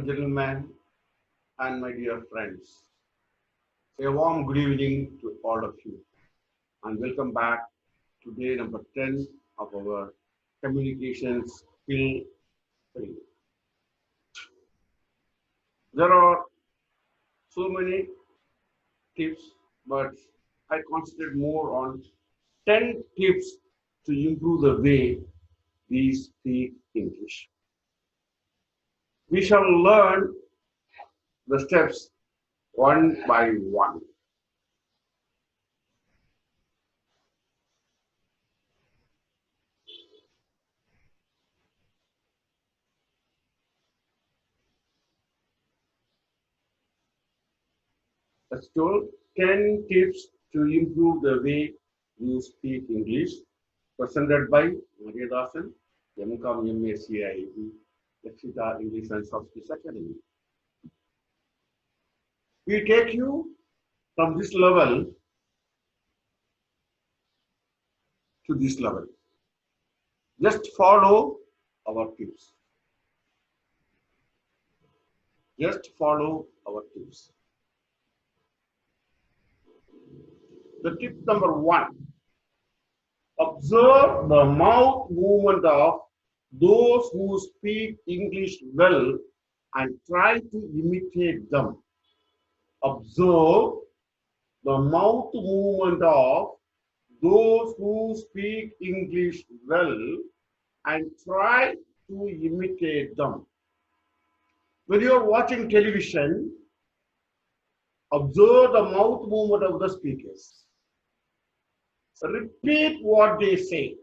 and gentlemen, and my dear friends. A warm good evening to all of you, and welcome back to day number 10 of our communications skill training. There are so many tips, but I concentrate more on 10 tips to improve the way we speak English. We shall learn the steps one by one. Let's do 10 tips to improve the way you speak English, presented by Maria Dasan, MCOM MACIIB, Lakshita English and Soft Skills Academy. We take you from this level to this level. Just follow our tips. Just follow our tips. The tip number one, observe the mouth movement of those who speak English well and try to imitate them. Observe the mouth movement of those who speak English well and try to imitate them. When you are watching television, observe the mouth movement of the speakers. Repeat what they say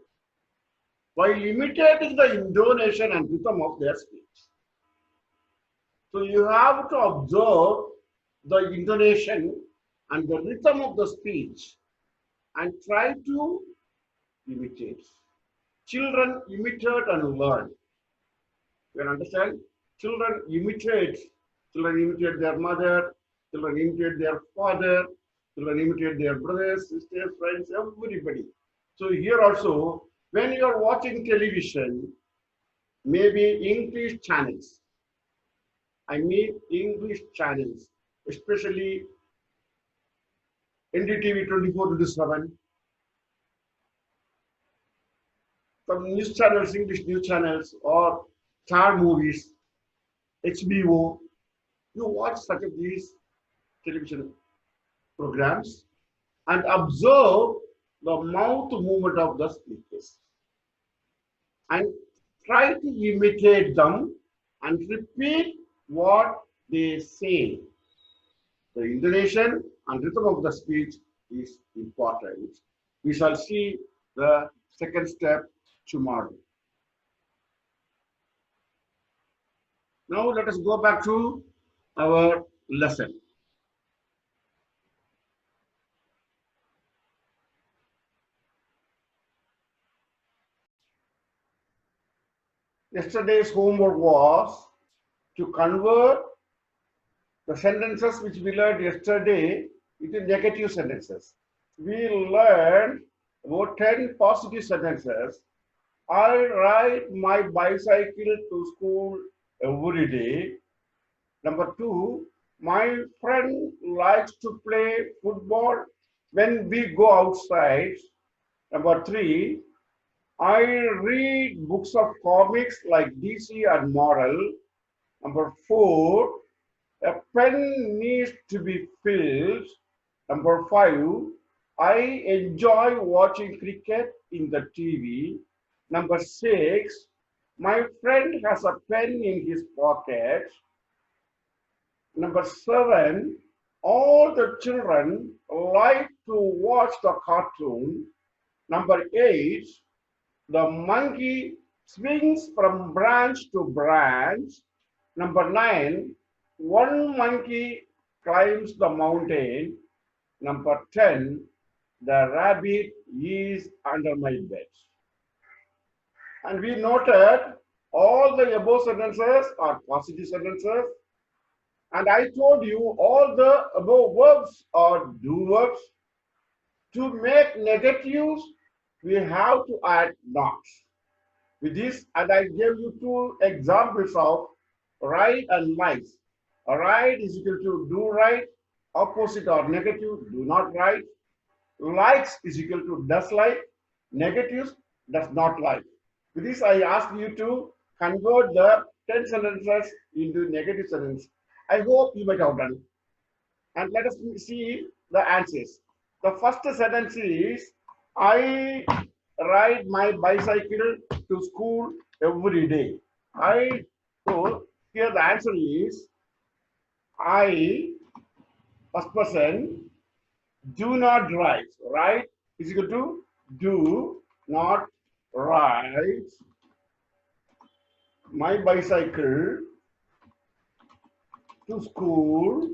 while imitating the intonation and rhythm of their speech. So you have to observe the intonation and the rhythm of the speech and try to imitate. Children imitate and learn. You can understand? Children imitate their mother, children imitate their father, children imitate their brothers, sisters, friends, everybody. So here also, when you are watching television, maybe English channels. I mean English channels, especially NDTV 24/7. Some news channels, English news channels, or Star Movies, HBO. You watch such of these television programs and observe the mouth movement of the speakers and try to imitate them and repeat what they say. The intonation and rhythm of the speech is important. We shall see the second step tomorrow. Now let us go back to our lesson. Yesterday's homework was to convert the sentences which we learned yesterday into negative sentences. We learned about 10 positive sentences. I ride my bicycle to school every day. Number 2, my friend likes to play football when we go outside. Number 3, I read books of comics like DC and Marvel. Number 4, a pen needs to be filled. Number 5, I enjoy watching cricket in the TV. Number 6, my friend has a pen in his pocket. Number 7, all the children like to watch the cartoon. Number 8, the monkey swings from branch to branch. Number 9, one monkey climbs the mountain. Number 10, the rabbit is under my bed. And we noted all the above sentences are positive sentences. And I told you all the above verbs are do verbs. To make negatives, we have to add not. With this, and I gave you 2 examples of right and likes. Right is equal to do right, opposite or negative, do not right. Likes is equal to does like, negatives does not like. With this, I ask you to convert the 10 sentences into negative sentences. I hope you might have done. And let us see the answers. The first sentence is, I ride my bicycle to school every day. So here the answer is, I, first person, do not ride. Ride is equal to do not ride my bicycle to school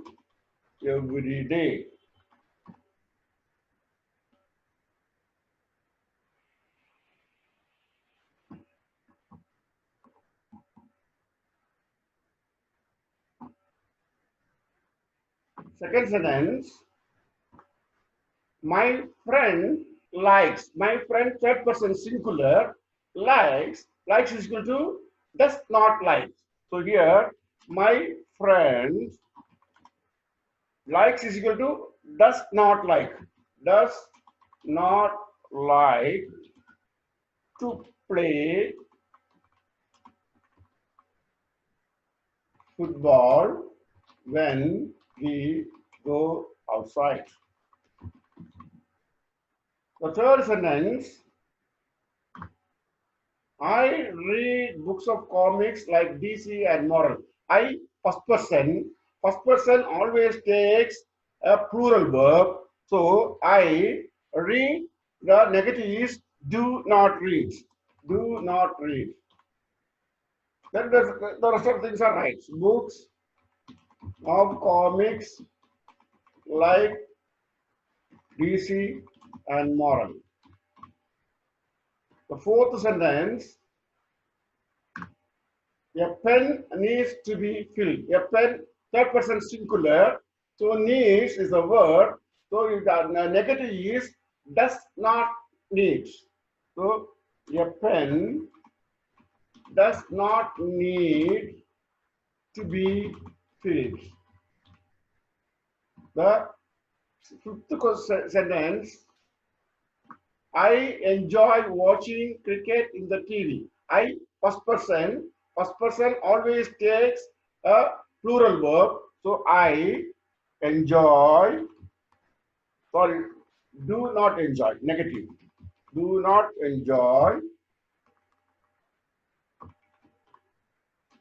every day. Second sentence, my friend likes. My friend, third person singular, likes. Likes is equal to does not like. So here, my friend likes is equal to does not like. Does not like to play football when we go outside. The third sentence, I read books of comics like DC and Marvel. I, first person always takes a plural verb. So I read, the negative is do not read. Do not read. Then the rest of things are right. Books of comics like DC and Marvel. The fourth sentence, a pen needs to be filled. A pen, third person singular. So needs is a word. So the negative is does not need. So a pen does not need to be filled. The fifth sentence, I enjoy watching cricket in the TV. I, first person always takes a plural verb. So I enjoy, sorry, do not enjoy, negative. Do not enjoy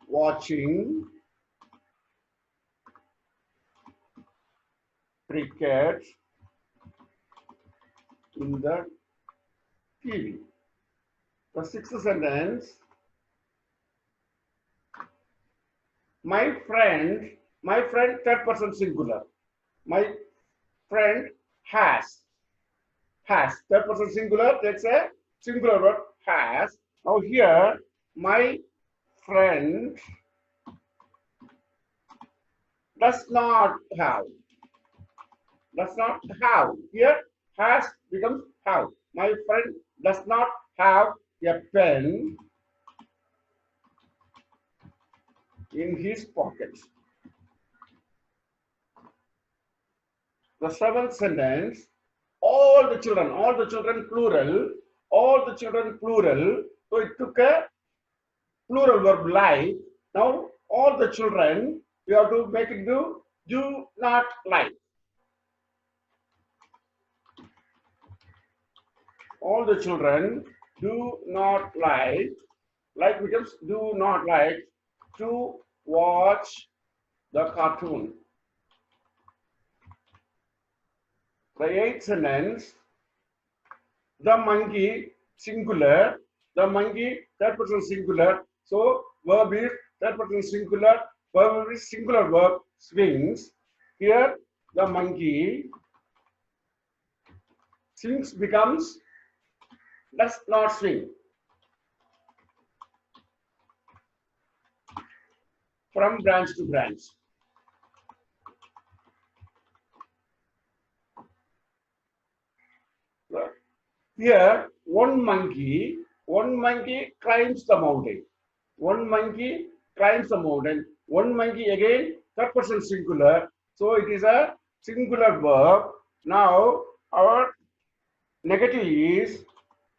watching cricket in the TV. The sixth sentence, my friend, third person singular. My friend has, third person singular, that's a singular word, has. Now here, my friend does not have. Does not have. Here, has becomes have. My friend does not have a pen in his pocket. The seventh sentence, all the children plural, all the children plural. So it took a plural verb like. Now all the children, we have to make it do not like. All the children do not like becomes do not like to watch the cartoon. The eighth sentence, the monkey singular, the monkey third person singular. So verb is third person singular, verb is singular verb swings. Here the monkey swings becomes does not swing. From branch to branch. Here, one monkey climbs the mountain. One monkey climbs the mountain. One monkey again, third person singular. So it is a singular verb. Now our negative is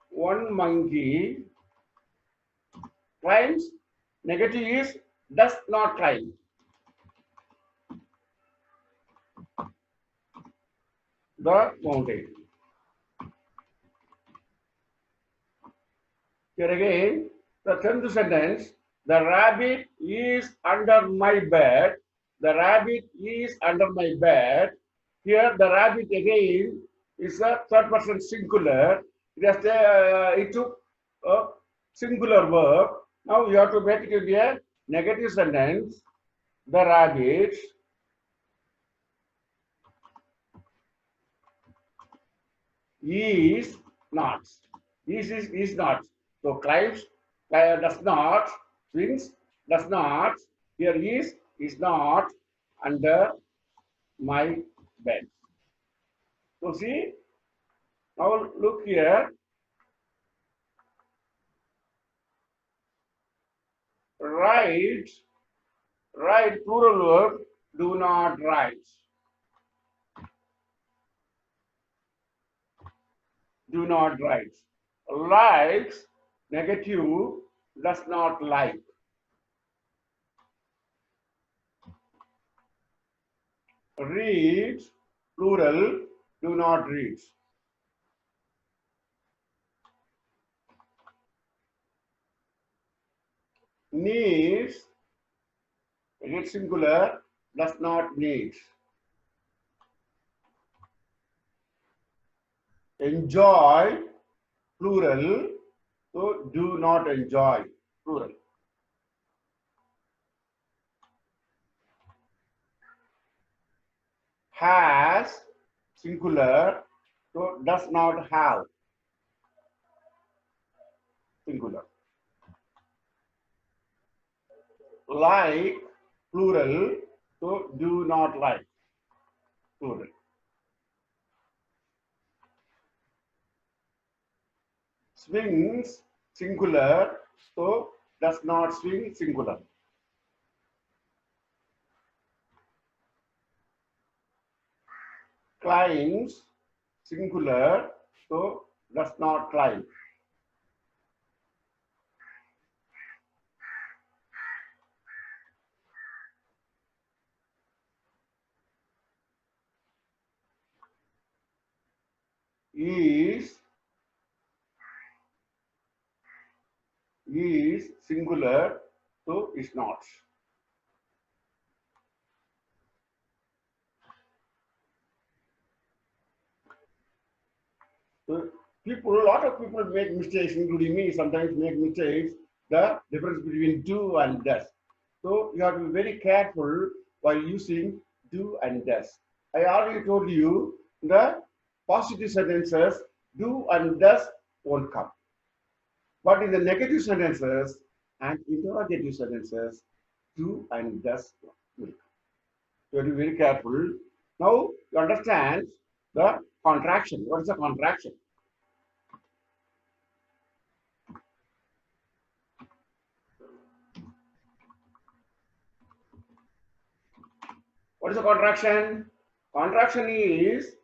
one monkey climbs. Negative is does not climb. The mountain. Here again, the 10th sentence, the rabbit is under my bed. The rabbit is under my bed. Here, the rabbit again is a third person singular. It took a singular verb. Now you have to make it into a negative sentence. The rabbit is not. Is not. So climbs, does not, swings, does not. Here is not under my bed. So see, now look here. Write, write plural verb, do not write. Do not write. Likes, negative, does not like. Read, plural, do not read. Needs, again singular, does not need. Enjoy, plural, so do not enjoy, plural. Has, singular, so does not have, singular. Like, plural, so do not like, plural. Swings, singular, so does not swing, singular. Climbs, singular, so does not climb. Is singular, so is not. So people, a lot of people make mistakes, including me, sometimes make mistakes, the difference between do and does. So you have to be very careful while using do and does. I already told you the positive sentences, do and does won't come. But in the negative sentences and interrogative sentences, do and does will come. You have to be very careful. Now you understand the contraction. What is a contraction? What is a contraction? Contraction is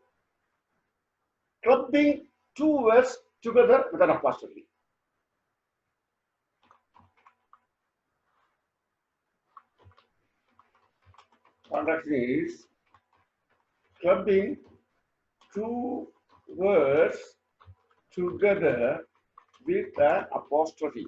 clubbing two words together with an apostrophe. Contraction is clubbing two words together with an apostrophe.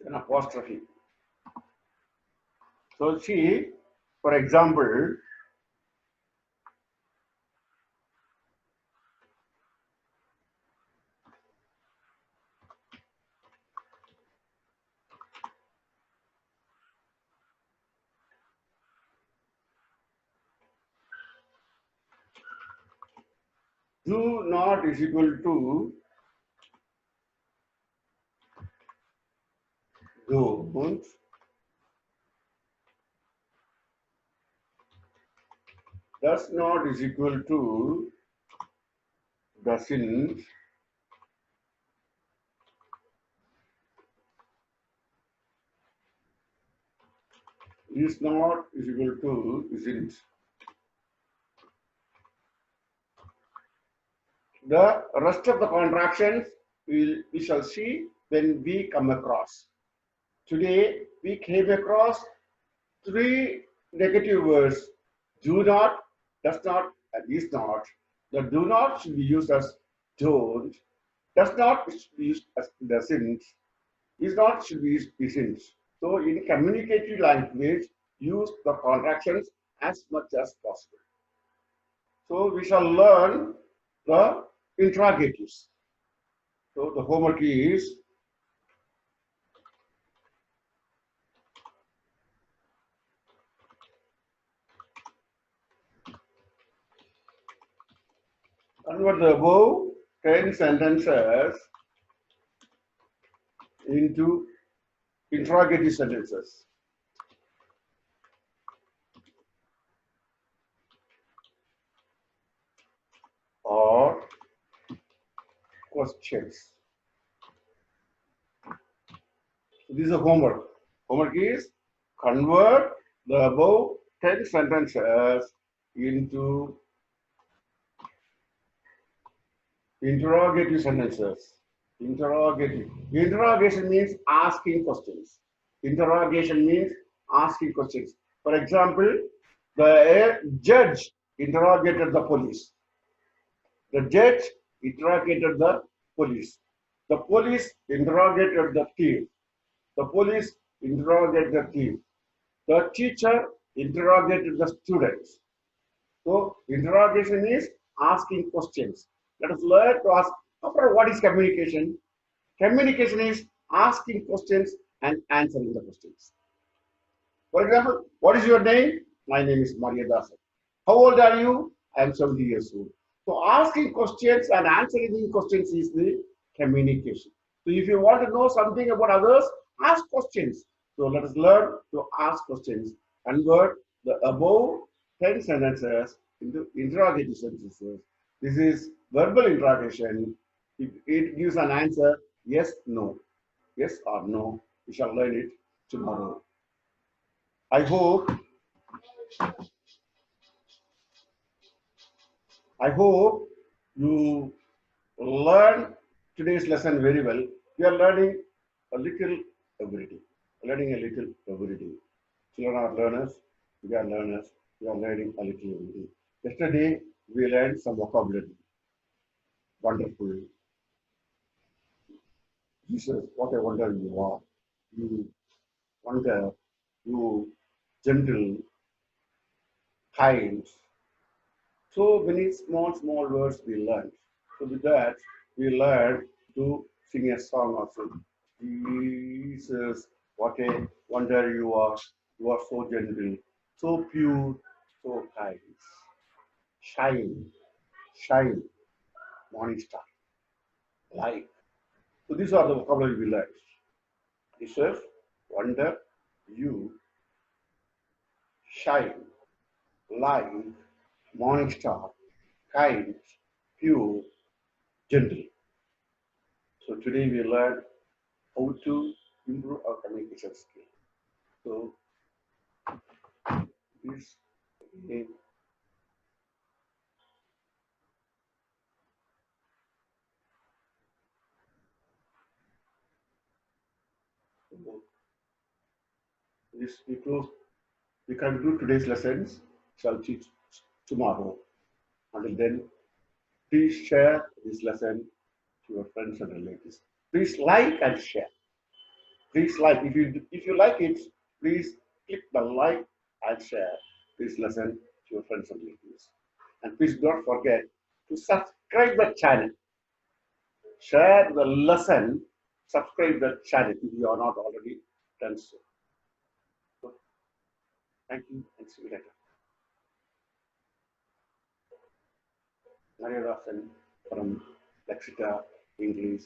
An apostrophe. So see, for example, Do not is equal to don't. Does not is equal to doesn't. Is not is equal to isn't. The rest of the contractions we shall see when we come across. Today we came across three negative words: do not, does not, and is not. The do not should be used as don't, does not should be used as doesn't, is not should be used isn't. So in communicative language, use the contractions as much as possible. So we shall learn the interrogatives. So the homework is convert the above 10 sentences into interrogative sentences. Or questions. So this is a homework. Homework is convert the above 10 sentences into interrogative sentences. Interrogative. Interrogation means asking questions. Interrogation means asking questions. For example, the judge interrogated the police. The judge interrogated the police. The police interrogated the thief. The police interrogated the thief. The teacher interrogated the students. So interrogation is asking questions. Let us learn to ask. After what is communication? Communication is asking questions and answering the questions. For example, what is your name? My name is Maria Dasan. How old are you? I am 70 years old. So asking questions and answering the questions is the communication. So if you want to know something about others, ask questions. So let us learn to ask questions. Convert the above 10 sentences into interrogative sentences. This is verbal interrogation. It gives an answer yes, no, yes or no. We shall learn it tomorrow. I hope you learn today's lesson very well. We are learning a little every day. Learning a little every day. Children are learners. We are learners. We are learning a little every day. Yesterday we learned some vocabulary. Wonderful. Jesus, what a wonder you are. You wonder. You gentle, kind. So many small words we learned. So with that, we learned to sing a song also. Jesus, what a wonder you are. You are so gentle, so pure, so kind. Shine, shine, morning star, light. So these are the vocabulary we learned. Jesus, wonder, you, shine, light, morning star, kind, pure, gentle. So today we learned how to improve our communication skill. So this we close. We conclude today's lessons. Shall teach tomorrow. Until then, please share this lesson to your friends and relatives. Please like and share. Please like if you like it. Please click the like and share this lesson to your friends and relatives. And please don't forget to subscribe the channel. Share the lesson. Subscribe the channel if you are not already done so. Thank you and see you later. Maria Rosen. from Lexica, English,